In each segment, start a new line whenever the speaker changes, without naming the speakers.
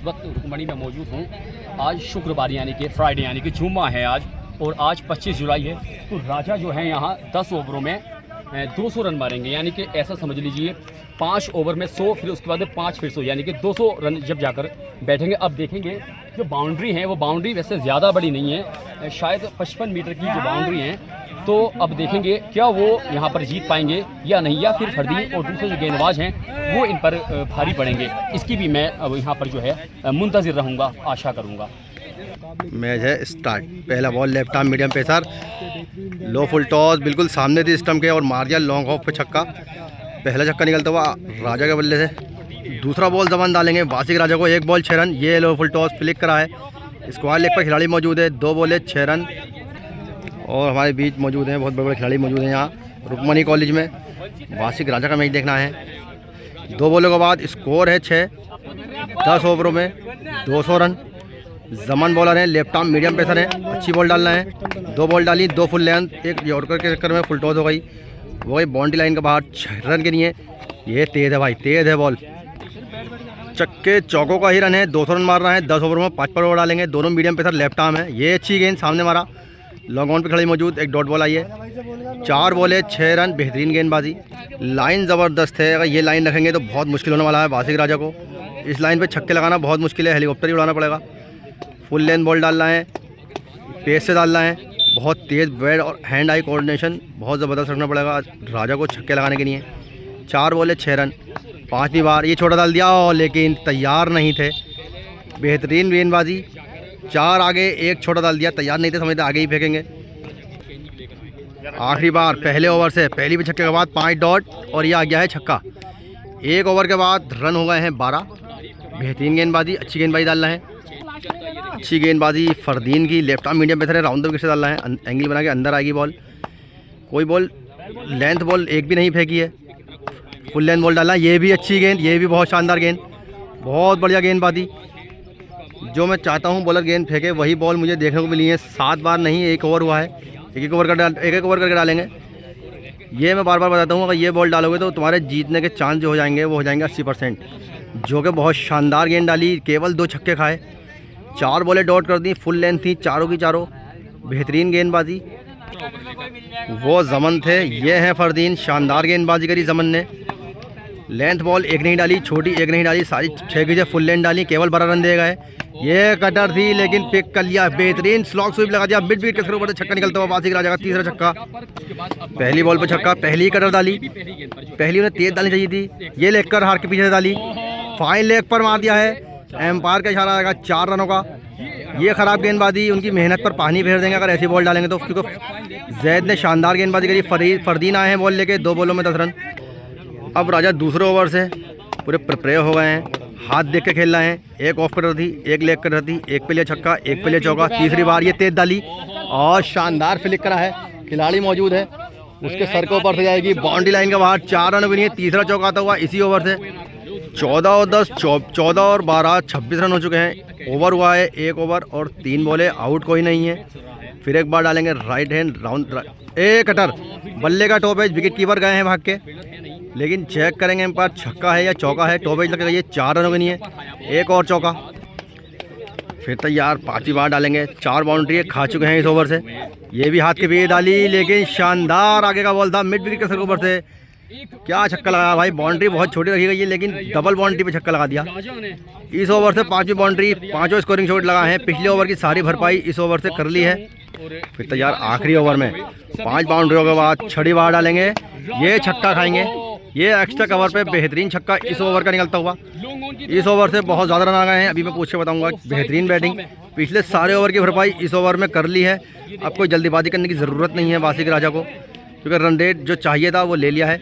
वक्त रुकमणी में मौजूद हूँ। आज शुक्रवार यानी कि फ्राइडे यानी कि जुम्मा है आज, और आज 25 जुलाई है। तो राजा जो है यहाँ 10 ओवरों में 200 रन मारेंगे, यानी कि ऐसा समझ लीजिए 5 ओवर में 100, फिर उसके बाद 5 फिर 100, यानी कि 200 रन जब जाकर बैठेंगे। अब देखेंगे जो बाउंड्री है वो बाउंड्री वैसे ज़्यादा बड़ी नहीं है, शायद 55 मीटर की जो बाउंड्री है। तो अब देखेंगे क्या वो यहाँ पर जीत पाएंगे या नहीं, या फिर फरदीन और दूसरे जो गेंदबाज हैं वो इन पर भारी पड़ेंगे। इसकी भी मैं अब यहाँ पर जो है मुंतज़िर रहूँगा, आशा करूँगा।
मैच है स्टार्ट। पहला ball left arm medium pacer, low full toss बिल्कुल सामने थी स्टंप के और मार दिया लॉन्ग ऑफ पे छक्का। पहला छक्का निकलता हुआ राजा के बल्ले से। दूसरा बॉल जबान डालेंगे वासिक राजा को, 1 बॉल 6 रन। ये लो फुल टॉस फ्लिक करा है। स्क्वायर लेग पर खिलाड़ी मौजूद है, 2 बॉल 6 रन। और हमारे बीच मौजूद हैं बहुत बड़े बड़े खिलाड़ी मौजूद हैं यहाँ रुकमणी कॉलेज में। वासिक राजा का मैच देखना है। 2 बॉलों के बाद स्कोर है 6, 10 ओवरों में 200 रन। जमान बॉलर हैं, लेफ्ट आर्म मीडियम पेसर हैं, अच्छी बॉल डालना है। 2 बॉल डाली, 2 फुल लेंथ, एक यॉर्कर के चक्कर में फुल टॉस हो गई, वो गई बाउंड्री लाइन के बाहर 6 रन के लिए। ये तेज़ है भाई, तेज़ है बॉल, चक्के चौकों का ही रन है। 200 रन मार रहा है। 10 ओवर में 5 पर ओवर डालेंगे। दोनों मीडियम पेसर, लेफ्ट आर्म है। ये अच्छी गेंद सामने मारा, लॉन्ग ऑन पे खड़ी मौजूद, एक डॉट बॉल आई है। 4 बॉल 6 रन, बेहतरीन गेंदबाजी। लाइन ज़बरदस्त है, अगर ये लाइन रखेंगे तो बहुत मुश्किल होने वाला है वासिक राजा को। इस लाइन पे छक्के लगाना बहुत मुश्किल है, हेलीकॉप्टर ही उड़ाना पड़ेगा। फुल लेंथ बॉल डालना है, पेस से डालना है, बहुत तेज़ बैट और हैंड आई कोऑर्डिनेशन बहुत ज़बरदस्त रखना पड़ेगा राजा को छक्के लगाने के लिए। 4 बॉल 6 रन। 5वीं बार ये छोटा डाल दिया, लेकिन तैयार नहीं थे। बेहतरीन गेंदबाजी, 4 आगे 1 छोटा डाल दिया, तैयार नहीं थे, समझते आगे ही फेंकेंगे। आखिरी बार पहले ओवर से पहली पे छक्के के बाद 5 डॉट और ये आ गया है छक्का। 1 ओवर के बाद रन हो गए हैं 12। बेहतरीन गेंदबाजी, अच्छी गेंदबाजी डालना है। अच्छी गेंदबाजी फरदीन की, लेफ्ट आर्म मीडियम पेसर है, राउंड द विकेट से डालना है, एंगल बना के अंदर आएगी बॉल। कोई बॉल लेंथ बॉल एक भी नहीं फेंकी है, फुल लेंथ बॉल डालना। ये भी अच्छी गेंद, ये भी बहुत शानदार गेंद, बहुत बढ़िया गेंदबाजी। जो मैं चाहता हूँ बॉलर गेंद फेंके वही बॉल मुझे देखने को मिली है। 7 बार नहीं, 1 ओवर हुआ है, एक ओवर करके डालेंगे। ये मैं बार बार बताता हूँ, अगर ये बॉल डालोगे तो तुम्हारे जीतने के चांस जो हो जाएंगे वो हो जाएंगे 80%। जो कि बहुत शानदार गेंद डाली, केवल 2 छक्के खाए। 4 बॉलें डॉट कर दी, फुल लेंथ थी चारों की चारों, बेहतरीन गेंदबाजी। वो जमन थे, ये हैं फरदीन, शानदार गेंदबाजी करी जमन ने। लेंथ बॉल एक नहीं डाली, छोटी एक नहीं डाली, सारी 6 गीजे फुल लेंथ डाली, केवल 12 रन दे गए। ये कटर थी लेकिन पिक कर लिया, बेहतरीन स्लॉग स्वीप लगा दिया, मिड विकेट के ऊपर छक्का निकलता हुआ वासिक राजा का तीसरा छक्का। पहली बॉल पे छक्का, पहली ही कटर डाली, पहली उन्हें तेज डालनी चाहिए थी, ये लेग कर हार के पीछे से डाली, फाइन लेग पर मार दिया है। एम्पायर का इशारा आएगा 4 रनों का। ये ख़राब गेंदबाजी, उनकी मेहनत पर पानी फेर देंगे अगर ऐसी बॉल डालेंगे तो, क्योंकि जैद ने शानदार गेंदबाजी करी। फरदीन आए हैं बॉल लेके, 2 बॉलों में 10 रन। अब राजा दूसरे ओवर से पूरे प्रिपेयर हो गए हैं, हाथ देख के खेलना है। 1 ऑफ कटर थी, 1 लेग कटर थी, 1 पे लिया छक्का, 1 पे लिया चौका। तीसरी बार ये तेज डाली और शानदार फ्लिक करा है, खिलाड़ी मौजूद है, उसके सर के ऊपर से जाएगी बाउंड्री लाइन के बाहर। 4 रन भी नहीं है, तीसरा चौका आता हुआ इसी ओवर से। 14 और 10, 14 और 12, 26 रन हो चुके हैं। ओवर हुआ है 1 ओवर और 3 बॉलें, आउट कोई नहीं है। फिर एक बार डालेंगे राइट हैंड राउंड, एक कटर, बल्ले का टॉप एज, विकेट कीपर गए हैं भाग के, लेकिन चेक करेंगे एम्पायर छक्का है या चौका है। टॉप एज लग गई है, 4 रनों के नहीं है, 1 और चौका। फिर तैयार, 5वीं बार डालेंगे। 4 बाउंड्री खा चुके हैं इस ओवर से। ये भी हाथ के पीछे डाली, लेकिन शानदार आगे का बॉल था, मिड विकेट के सर ऊपर से क्या छक्का लगाया भाई। बाउंड्री बहुत छोटी रखी गई है, लेकिन डबल बाउंड्री पे छक्का लगा दिया। इस ओवर से 5वीं बाउंड्री, 5 स्कोरिंग शॉट लगा है। पिछले ओवर की सारी भरपाई इस ओवर से कर ली है। फिर तैयार, आखिरी ओवर में 5 बाउंड्रियों के बाद 6वीं बार डालेंगे, ये छक्का खाएंगे। ये एक्स्ट्रा कवर पे बेहतरीन छक्का इस ओवर का निकलता हुआ। इस ओवर से बहुत ज़्यादा रन आ गए हैं, अभी मैं पूछ के बताऊंगा। बेहतरीन बैटिंग, पिछले सारे ओवर की भरपाई इस ओवर में कर ली है। अब कोई जल्दीबाजी करने की ज़रूरत नहीं है वासिक राजा को, क्योंकि रन रेट जो चाहिए था वो ले लिया है।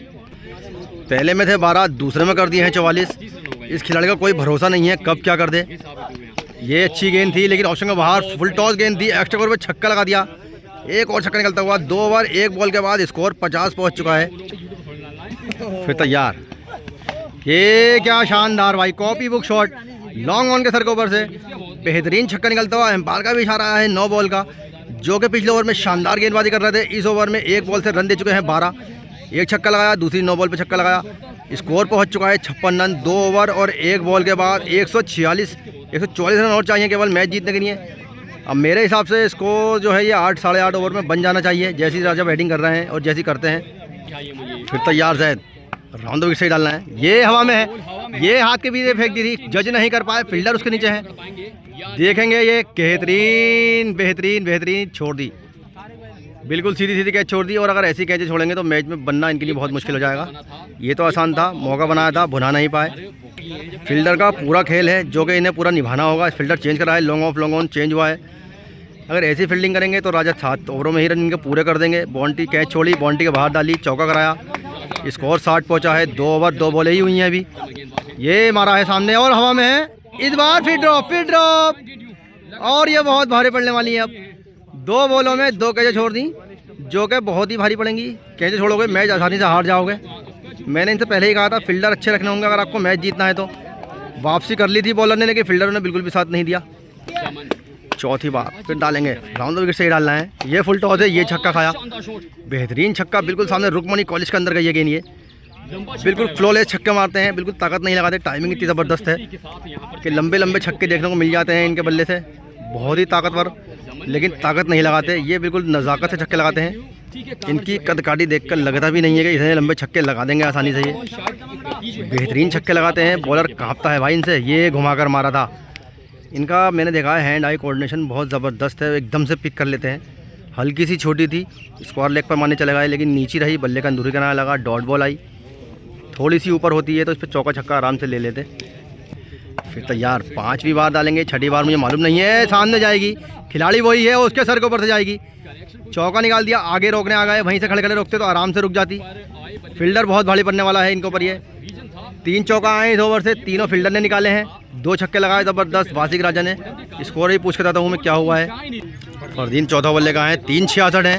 पहले में थे 12, दूसरे में कर दिए हैं 44। इस खिलाड़ी का कोई भरोसा नहीं है कब क्या कर दे। ये अच्छी गेंद थी, लेकिन ऑप्शन के बाहर फुल टॉस गेंद थी, एक्स्ट्रा कवर पे छक्का लगा दिया। 1 और छक्का निकलता हुआ। 2 ओवर 1 बॉल के बाद स्कोर 50 पहुंच चुका है। फिर तैयार, ये क्या शानदार भाई, copy book shot, long on के सर के ऊपर से बेहतरीन छक्का निकलता हुआ। एम्पायर का भी इशारा है 9 बॉल का, जो कि पिछले ओवर में शानदार गेंदबाजी कर रहे थे। इस ओवर में 1 बॉल से रन दे चुके हैं 12। 1 छक्का लगाया, दूसरी 9 बॉल पे छक्का लगाया। स्कोर पहुंच चुका है 56 रन। 2 ओवर और 1 बॉल के बाद 144 रन और चाहिए केवल मैच जीतने के लिए। अब मेरे हिसाब से स्कोर जो है ये 8 साढ़े 8 ओवर में बन जाना चाहिए, जैसी राजा बैटिंग कर रहे हैं और जैसी करते हैं। फिर तैयार जैद, राउंड द विकेट से डालना है। ये हवा में है, ये हाथ के पीछे फेंक दी थी, जज नहीं कर पाए, फील्डर उसके नीचे है। देखेंगे ये बेहतरीन छोड़ दी, बिल्कुल सीधी सीधी कैच छोड़ दी। और अगर ऐसी कैच छोड़ेंगे तो मैच में बनना इनके लिए बहुत मुश्किल हो जाएगा। ये तो आसान था, मौका बनाया था, भुना नहीं पाए। फील्डर का पूरा खेल है जो कि इन्हें पूरा निभाना होगा। फील्डर चेंज करा है, long off long on change हुआ है। अगर ऐसी फील्डिंग करेंगे तो राजा 7 ओवरों में ही रन इनके पूरे कर देंगे। बाउंड्री कैच छोड़ी, बाउंड्री के बाहर डाली, चौका कराया, स्कोर 60 पहुंचा है। 2 ओवर 2 बॉलें ही हुई हैं अभी। ये मारा है सामने और हवा में है, इस बार फिर ड्रॉप और ये बहुत भारी पड़ने वाली है। अब 2 बॉलों में 2 कैचें छोड़ दी जो कि बहुत ही भारी पड़ेंगी। कैचें छोड़ोगे मैच आसानी से हार जाओगे। मैंने इनसे पहले ही कहा था फील्डर अच्छे रखने होंगे अगर आपको मैच जीतना है तो। वापसी कर ली थी बॉलर ने, लेकिन फील्डर ने बिल्कुल भी साथ नहीं दिया। चौथी बार फिर डालेंगे, राउंड द विकेट से ही डालना है। ये फुल टॉस है, ये छक्का खाया, बेहतरीन छक्का, बिल्कुल सामने रुकमणी कॉलेज के अंदर गई है गेंद। ये बिल्कुल फ्लोलेस छक्के मारते हैं, बिल्कुल ताकत नहीं लगाते। टाइमिंग इतनी ज़बरदस्त है कि लंबे लंबे छक्के देखने को मिल जाते हैं इनके बल्ले से। बहुत ही ताकतवर, लेकिन ताकत नहीं लगाते। ये बिल्कुल नज़ाकत से छक्के लगाते हैं। इनकी कदकाठी देखकर लगता भी नहीं है कि इतने लंबे छक्के लगा देंगे आसानी से। ये बेहतरीन छक्के लगाते हैं, बॉलर कांपता है भाई इनसे। ये घुमाकर मारा था इनका, मैंने देखा है हैंड आई कोऑर्डिनेशन बहुत ज़बरदस्त है, एकदम से पिक कर लेते हैं। हल्की सी छोटी थी, स्क्वायर लेग पर मारने चले गए, लेकिन नीची रही, बल्ले का अंदूरी किनारा लगा, डॉट बॉल आई। थोड़ी सी ऊपर होती है तो इस पर चौका छक्का आराम से ले लेते। फिर तैयार, 5वीं बार डालेंगे, 6ठी बार मुझे मालूम नहीं है, सामने जाएगी, खिलाड़ी वही है, उसके सर के ऊपर से जाएगी। चौका निकाल दिया, आगे रोकने आ गए, वहीं से खड़े खड़े रोकते तो आराम से रुक जाती। फील्डर बहुत भारी पड़ने वाला है इनके ऊपर। ये 3 चौका आए इस ओवर से, तीनों फील्डर ने निकाले हैं। 2 छक्के लगाए ज़बरदस्त वासिक राजा ने। स्कोर ही पूछ के आता हूँ मैं क्या हुआ है। फरदीन चौथा बल्ले का है, 366 है।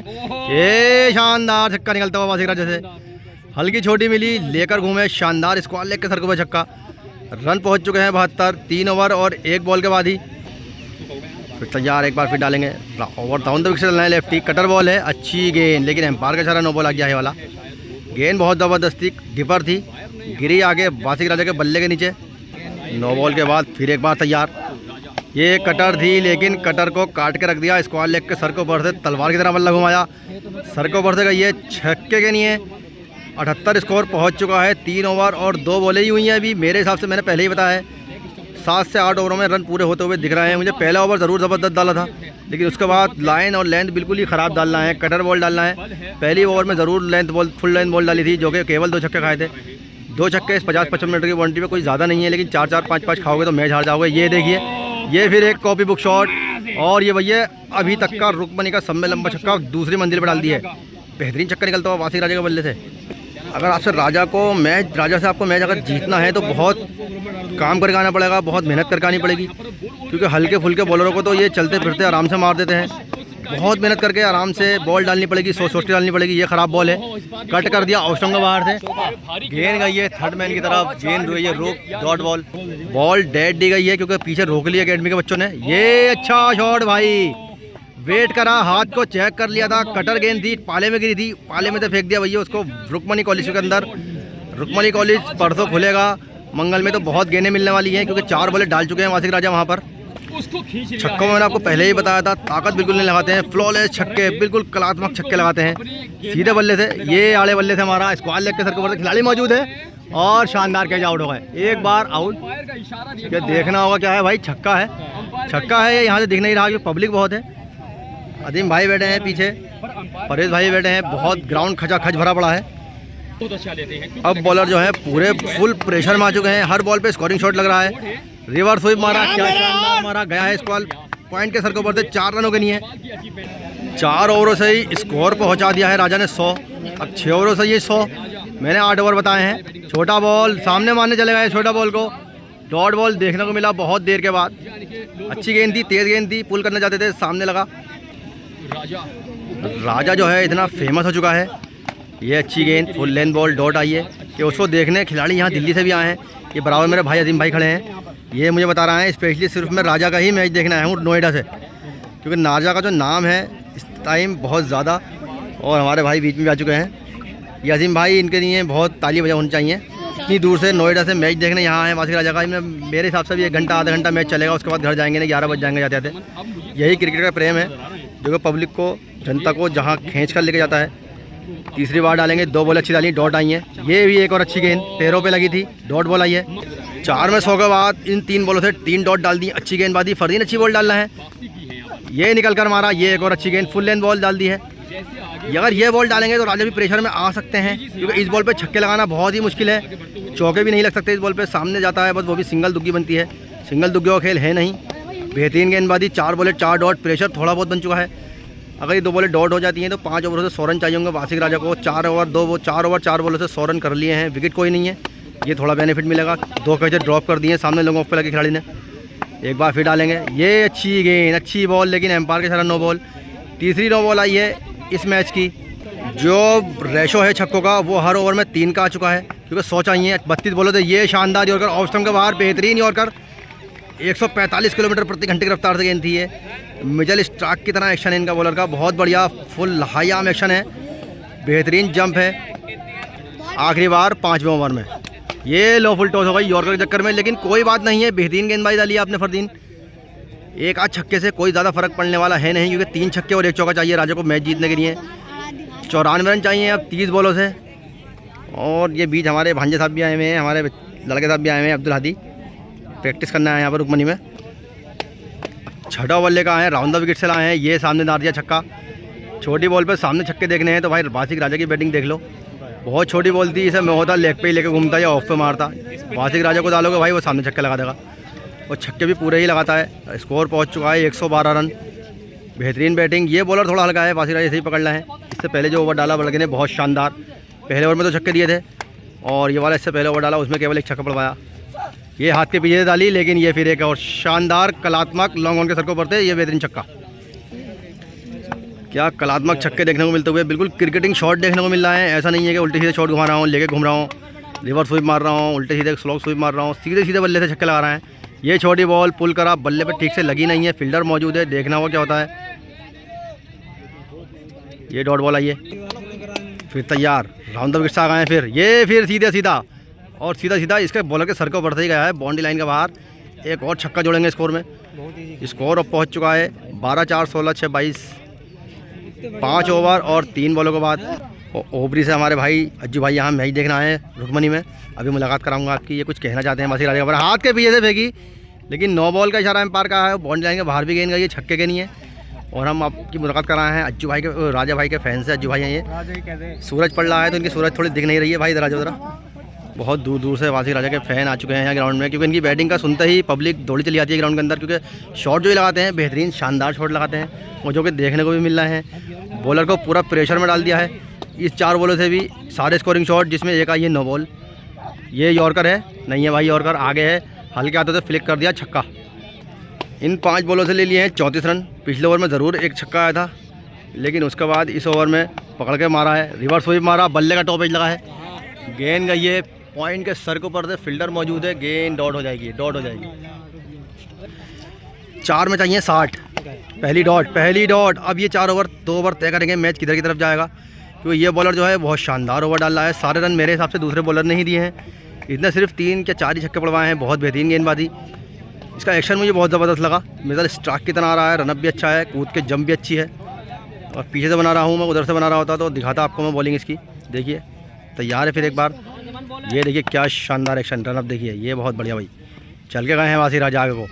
ये शानदार छक्का निकलता हुआ वासिक राजा से, हल्की छोटी मिली, लेकर घूमे, शानदार स्क्वायर लेग के सर के ऊपर छक्का। रन पहुंच चुके हैं 72, 3 ओवर और 1 बॉल के बाद ही। फिर तैयार, एक बार फिर डालेंगे, ओवर डाउन द विकेट से डालना है। लेफ्टी कटर बॉल है, अच्छी गेंद, लेकिन एम्पायर का इशारा नो बॉल आ गया है वाला। गेंद बहुत ज़बरदस्ती डिपर थी, गिरी आगे वासिक राजा के बल्ले के नीचे। 9 बॉल के बाद फिर एक बार तैयार। ये कटर थी, लेकिन कटर को काट के रख दिया, स्क्वायर लेग के सर को ऊपर से तलवार की तरह बल्ला घुमाया, सर को ऊपर से गई है, छक्के के लिए 78 स्कोर पहुंच चुका है। 3 ओवर और 2 बॉलें ही हुई हैं अभी। मेरे हिसाब से मैंने पहले ही बताया है 7 से 8 ओवरों में रन पूरे होते हुए दिख रहे हैं मुझे। पहला ओवर ज़रूर ज़बरदस्त डाला था, लेकिन उसके बाद लाइन और लेंथ बिल्कुल ही ख़राब डालना है, कटर बॉल डालना है। पहली ओवर में ज़रूर length ball, full length ball डाली थी, जो कि केवल 2 छक्के खाए थे। 2 छक्के इस 50-55 मिनट की बाउंड्री में कोई ज़्यादा नहीं है, लेकिन 4-4, 5-5 खाओगे तो मैच हार जाओगे। ये देखिए, ये फिर एक कॉपी बुक शॉट, और ये भैया अभी तक का रुकमणी का सब में लंबा छक्का दूसरी मंजिल पर डाल दी है। बेहतरीन छक्का निकलता हुआ वासिक राजा के बल्ले से। अगर आपसे राजा से आपको मैच अगर जीतना है तो बहुत काम करके आना पड़ेगा, बहुत मेहनत करके आनी पड़ेगी, क्योंकि हल्के फुल्के बॉलरों को तो ये चलते फिरते आराम से मार देते हैं। बहुत मेहनत करके आराम से बॉल डालनी पड़ेगी, सोच डालनी पड़ेगी। ये ख़राब बॉल है, कट कर दिया ऑफ स्टंप के बाहर से, गेंद गई है थर्ड मैन की तरफ, गेंद हुई है रोक, डॉट बॉल डेड दी गई है क्योंकि पीछे रोक लिया अकेडमी के बच्चों ने। ये अच्छा शॉट भाई, वेट करा, हाथ को चेक कर लिया था, कटर गेंद थी, पाले में गिरी थी, पाले में तो फेंक दिया भैया उसको रुकमणी कॉलेज के अंदर। रुकमणी कॉलेज परसों खुलेगा, मंगल में तो बहुत गेंदें मिलने वाली हैं, क्योंकि 4 बॉलें डाल चुके हैं वासिक राजा वहाँ पर। छक्कों में मैंने आपको पहले ही बताया था, ताकत बिल्कुल नहीं लगाते हैं, फ्लॉलेस छक्के, बिल्कुल कलात्मक छक्के लगाते हैं सीधे बल्ले से। ये आड़े बल्ले से हमारा स्क्वायर लेग के सर के ऊपर खिलाड़ी मौजूद है और शानदार कैच आउट हो गए। एक बार आउट, ये देखना होगा क्या है भाई, छक्का है, यहाँ से दिख नहीं रहा क्योंकि पब्लिक बहुत है। अदीम भाई बैठे हैं पीछे, परेश भाई बैठे हैं, बहुत ग्राउंड खचाखच भरा पड़ा है। अब बॉलर जो है पूरे फुल प्रेशर में आ चुके हैं, हर बॉल पे स्कोरिंग शॉट लग रहा है। रिवर्स स्वीप मारा, क्या शानदार मारा, गया है स्क्वायर पॉइंट के सर के ऊपर से, 4 रनों के लिए 4 ओवरों से ही स्कोर पहुंचा दिया है राजा ने 100। अब 6 ओवरों से ये 100, मैंने 8 ओवर बताए हैं। छोटा बॉल सामने मारने चले गए, छोटा बॉल को डॉट बॉल देखने को मिला बहुत देर के बाद। अच्छी गेंद थी, तेज़ गेंद थी, पुल करने जाते थे, सामने लगा। राजा जो है इतना फेमस हो चुका है, ये अच्छी गेंद full length ball dot I है कि उसको देखने खिलाड़ी यहाँ दिल्ली से भी आए हैं। ये बराबर मेरे भाई अदीम भाई खड़े हैं, ये मुझे बता रहा है स्पेशली सिर्फ मैं राजा का ही मैच देखने आया हूँ नोएडा से, क्योंकि राजा का जो नाम है इस टाइम बहुत ज़्यादा। और हमारे भाई बीच में भी आ चुके हैं, ये अजीम भाई, इनके लिए बहुत ताली बजा होनी चाहिए। इतनी दूर से नोएडा से मैच देखने यहाँ आए वासी राजा का। मेरे हिसाब से भी 1 घंटा आधा घंटा मैच चलेगा, उसके बाद घर जाएंगे ना 11 बज जाएंगे जाते जाते। यही क्रिकेट का प्रेम है जो कि पब्लिक को, जनता को जहाँ खींच कर लेके जाता है। तीसरी बार डालेंगे, 2 बॉल अच्छी डाली, डॉट आई हैं। ये भी एक और अच्छी गेंद पैरों पे लगी थी, डॉट बॉल आई है। 4 में 100 के बाद इन 3 बॉलों से 3 डॉट डाल दी। अच्छी गेंदबाजी, फरदीन अच्छी बॉल डालना है, ये निकल कर मारा। ये एक और अच्छी गेंद, फुल लेंथ बॉल डाल दी है। अगर ये बॉल डालेंगे तो राजा भी प्रेशर में आ सकते हैं, क्योंकि इस बॉल पे छक्के लगाना बहुत ही मुश्किल है। चौके भी नहीं लग सकते इस बॉल पे, सामने जाता है बस, वो भी सिंगल दुग्गी बनती है। सिंगल दुग्गी का खेल है नहीं। बेहतरीन गेंदबाजी, 4 बॉले 4 डॉट, प्रेशर थोड़ा बहुत बन चुका है। अगर ये 2 बॉलें डॉट हो जाती हैं तो 5 ओवरों से 100 रन चाहिए होंगे वासिक राजा को। 4 ओवर 4 बॉलों से 100 रन कर लिए हैं, विकेट कोई नहीं है, ये थोड़ा बेनिफिट मिलेगा। 2 कैचेस ड्रॉप कर दिए सामने लोगों पे लगे खिलाड़ी ने। एक बार फिर डालेंगे, ये अच्छी गेंद, अच्छी बॉल, लेकिन एम्पायर के सारा नो बॉल। तीसरी नो बॉल आई है इस मैच की। जो रेशो है छक्कों का वो हर ओवर में 3 का आ चुका है, क्योंकि 100 चाहिए। 32 बॉलों से ये शानदार यॉर्कर ऑफ स्टंप के बाहर, बेहतरीन यॉर्कर। 145 किलोमीटर प्रति घंटे की रफ्तार से गेंद थी ये। मिचेल स्टार्क की तरह एक्शन है इनका बॉलर का, बहुत बढ़िया फुल हाई आर्म एक्शन है, बेहतरीन जंप है। आखिरी बार 5वें ओवर में ये लो फुल टॉस हो गई यॉर्कर के चक्कर में, लेकिन कोई बात नहीं है। बेहतरीन गेंदबाजी डाली है आपने फरदीन। एक आध छक्के से कोई ज़्यादा फर्क पड़ने वाला है नहीं, क्योंकि 3 छक्के और 1 चौका चाहिए राजा को मैच जीतने के लिए। 94 रन चाहिए अब 30 बॉलों से। और ये बीच हमारे भांजे साहब भी आए हुए हैं, हमारे लड़के साहब भी आए हुए हैं, अब्दुल हादी, प्रैक्टिस करना है यहाँ पर रुकमनी में। 6ठा ओवर लेकर आए हैं, राउंड द विकेट से लाए हैं। ये सामने डाल दिया छक्का। छोटी बॉल पे सामने छक्के देखने हैं तो भाई वासिक राजा की बैटिंग देख लो। बहुत छोटी बॉल थी, इसे मैं होता लेग पे ही लेकर घूमता या ऑफ पे मारता। वासिक राजा को डालोगे भाई वो सामने छक्के लगा देगा, और छक्के भी पूरे ही लगाता है। स्कोर पहुँच चुका है 112 रन, बेहतरीन बैटिंग। ये बॉलर थोड़ा हल्का है, वासिक राजा ऐसे ही पकड़ना है। इससे पहले जो ओवर डाला बड़के ने बहुत शानदार, पहले ओवर में तो छक्के दिए थे, और ये वाला इससे पहले ओवर डाला उसमें केवल 1 छक्का पड़वाया। ये हाथ के पीछे डाली, लेकिन ये फिर एक और शानदार कलात्मक लॉन्ग ऑन के सर पर थे, ये बेहतरीन छक्का। क्या कलात्मक छक्के देखने को मिलते हुए, बिल्कुल क्रिकेटिंग शॉट देखने को मिल रहा है। ऐसा नहीं है कि उल्टे सीधे शॉट घुमा रहा हूँ, लेके घूम रहा हूँ, रिवर्स स्वीप मार रहा हूँ, उल्टे सीधे स्लो स्वीप मार रहा हूँ, सीधे सीधे बल्ले से छक्के लगा रहा है। ये छोटी बॉल पुल करा, बल्ले पे ठीक से लगी नहीं है, फील्डर मौजूद है, देखना होगा क्या होता है। ये डॉट बॉल आई है, फिर तैयार, राउंड द विकेट से आ गए हैं। फिर सीधे सीधा और सीधा सीधा इसके बॉलर के सर को बढ़ते ही गया है, बाउंड्री लाइन के बाहर। एक और छक्का जोड़ेंगे स्कोर में। स्कोर अब पहुंच चुका है 12-4, 16-6, 22। 5 ओवर और 3 बॉलों के बाद ओबरी से हमारे भाई अज्जू भाई यहाँ मैच देखना आए रुकमनी में। अभी मुलाकात कराऊंगा आपकी। ये कुछ कहना चाहते हैं वासिक राजा पर, हाथ के पीछे से फेंकी, लेकिन 9 बॉल का इशारा एम्पायर का है, बाउंड्री लाइन के बाहर भी गेंद गई, ये छक्के के नहीं है। और हम आपकी मुलाकात करा हैं अज्जू भाई के, राजा भाई के फैन से। अज्जू भाई हैं ये। सूरज पड़ रहा है तो इनकी सूरज थोड़ी दिख नहीं रही है भाई, इधर जरा। बहुत दूर दूर से वासिक राजा के फ़ैन आ चुके हैं यहाँ ग्राउंड में, क्योंकि इनकी बैटिंग का सुनते ही पब्लिक दौड़ी चली आती है ग्राउंड के अंदर, क्योंकि शॉट जो ही लगाते हैं बेहतरीन शानदार शॉट लगाते हैं, वो जो कि देखने को भी मिल रहे हैं। बॉलर को पूरा प्रेशर में डाल दिया है। इस 4 बॉलों से भी सारे स्कोरिंग शॉट, जिसमें एक आई है नो बॉल। ये यॉर्कर है, नहीं है भाई यॉर्कर, आगे है, हल्के हाथों से फ्लिक कर दिया छक्का। इन 5 बॉलों से ले लिए हैं 34 रन। पिछले ओवर में ज़रूर 1 छक्का आया था, लेकिन उसके बाद इस ओवर में पकड़ के मारा है, रिवर्स स्वीप मारा, बल्ले का टॉप एज लगा है, गेंद गई है पॉइंट के सर के ऊपर से, फील्डर मौजूद है, गेंद डॉट हो जाएगी, डॉट हो जाएगी। 4 में चाहिए 60, पहली डॉट। अब ये 4 ओवर 2 ओवर तय करेंगे मैच किधर की तरफ जाएगा, क्योंकि ये बॉलर जो है बहुत शानदार ओवर डाल रहा है। सारे रन मेरे हिसाब से दूसरे बॉलर ने ही दिए हैं, इसने सिर्फ 3 या 4 ही छक्के पड़वाए हैं। बहुत बेहतरीन गेंदबाजी, इसका एक्शन मुझे बहुत ज़बरदस्त लगा। मिचेल स्टार्क की तरह आ रहा है, रनअप भी अच्छा है, कूद के जंप भी अच्छी है। और पीछे से बना रहा हूँ मैं, उधर से बना रहा होता तो दिखाता आपको मैं बॉलिंग इसकी। देखिए तैयार है, फिर एक बार ये देखिए क्या शानदार एक्शन, रनअप देखिए, ये बहुत बढ़िया भाई। चल के गए हैं वासिक राजा आगे को,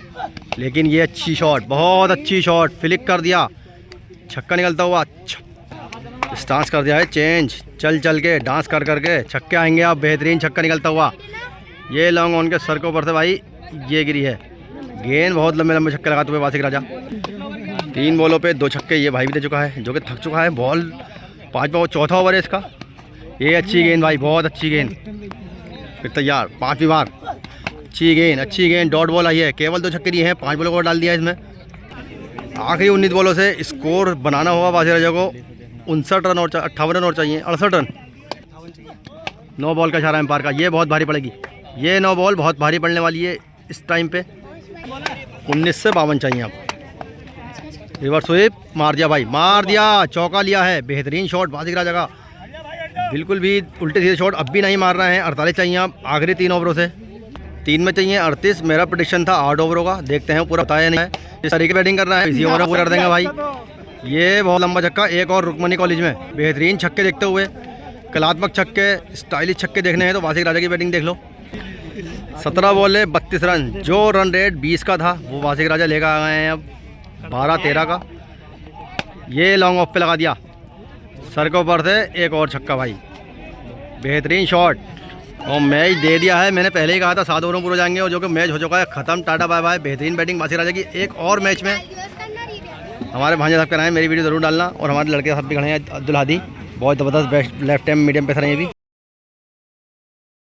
लेकिन ये अच्छी शॉट, बहुत अच्छी शॉट, फ्लिक कर दिया, छक्का निकलता हुआ, स्टांस कर दिया है चेंज, चल के डांस कर करके छक्के आएंगे। अब बेहतरीन छक्का निकलता हुआ, ये लॉन्ग ऑन के सर के ऊपर से भाई ये गिरी है गेंद। बहुत लंबे लंबे छक्के लगाते हुए वासिक राजा। 3 बॉलों पे 2 छक्के ये भाई भी दे चुका है, जो कि थक चुका है। बॉल 5वां चौथा ओवर है इसका। ये अच्छी गेंद भाई, बहुत अच्छी गेंद, फिर तैयार, 5वीं बार, अच्छी गेंद, डॉट बॉल आई है। केवल 2 छक्के दिए हैं, 5 बॉलों को डाल दिया इसमें। आखिरी 19 बॉलों से स्कोर बनाना होगा वासिक राजा को। 59 रन और 58 रन और चाहिए, 68 रन। 9 बॉल का इशारा एम्पायर का, ये बहुत भारी पड़ेगी, ये 9 बॉल बहुत भारी पड़ने वाली है इस टाइम पे। 19 से 52 चाहिए अब। रिवर्स स्वीप मार दिया भाई, मार दिया, चौका लिया है, बेहतरीन शॉट वासिक राजा का। बिल्कुल भी उल्टे सीधे शॉट अब भी नहीं मार रहे हैं। 48 चाहिए आप आखिरी 3 ओवरों से। 3 में चाहिए 38। मेरा प्रेडिक्शन था 8 ओवरों का, देखते हैं पूरा बताया नहीं है। इस तरीके बैटिंग कर रहा है, इसी ओवर में पूरा कर देंगे भाई। ये बहुत लंबा छक्का, एक और रुकमनी कॉलेज में बेहतरीन छक्के देखते हुए, कलात्मक छक्के, स्टाइलिश छक्के देखने हैं तो वासिक राजा की बैटिंग देख लो। 17 बॉले 32 रन, जो रन रेट 20 का था वो वासिक राजा लेकर आ गए हैं अब 12-13 का। ये लॉन्ग ऑफ पे लगा दिया, सर के ऊपर से एक और छक्का भाई, बेहतरीन शॉट और मैच दे दिया है। मैंने पहले ही कहा था 7 ओवरों में पूरे जाएंगे और जो कि मैच हो चुका है ख़त्म। Ta ta bye bye. बेहतरीन बैटिंग वासिक राजा की। एक और मैच में हमारे भांजे साहब कराएं, मेरी वीडियो ज़रूर डालना। और हमारे लड़के साहब भी खड़े हैं, अब्दुल हादी, बहुत ज़बरदस्त best left hand medium pacer हैं ये भी।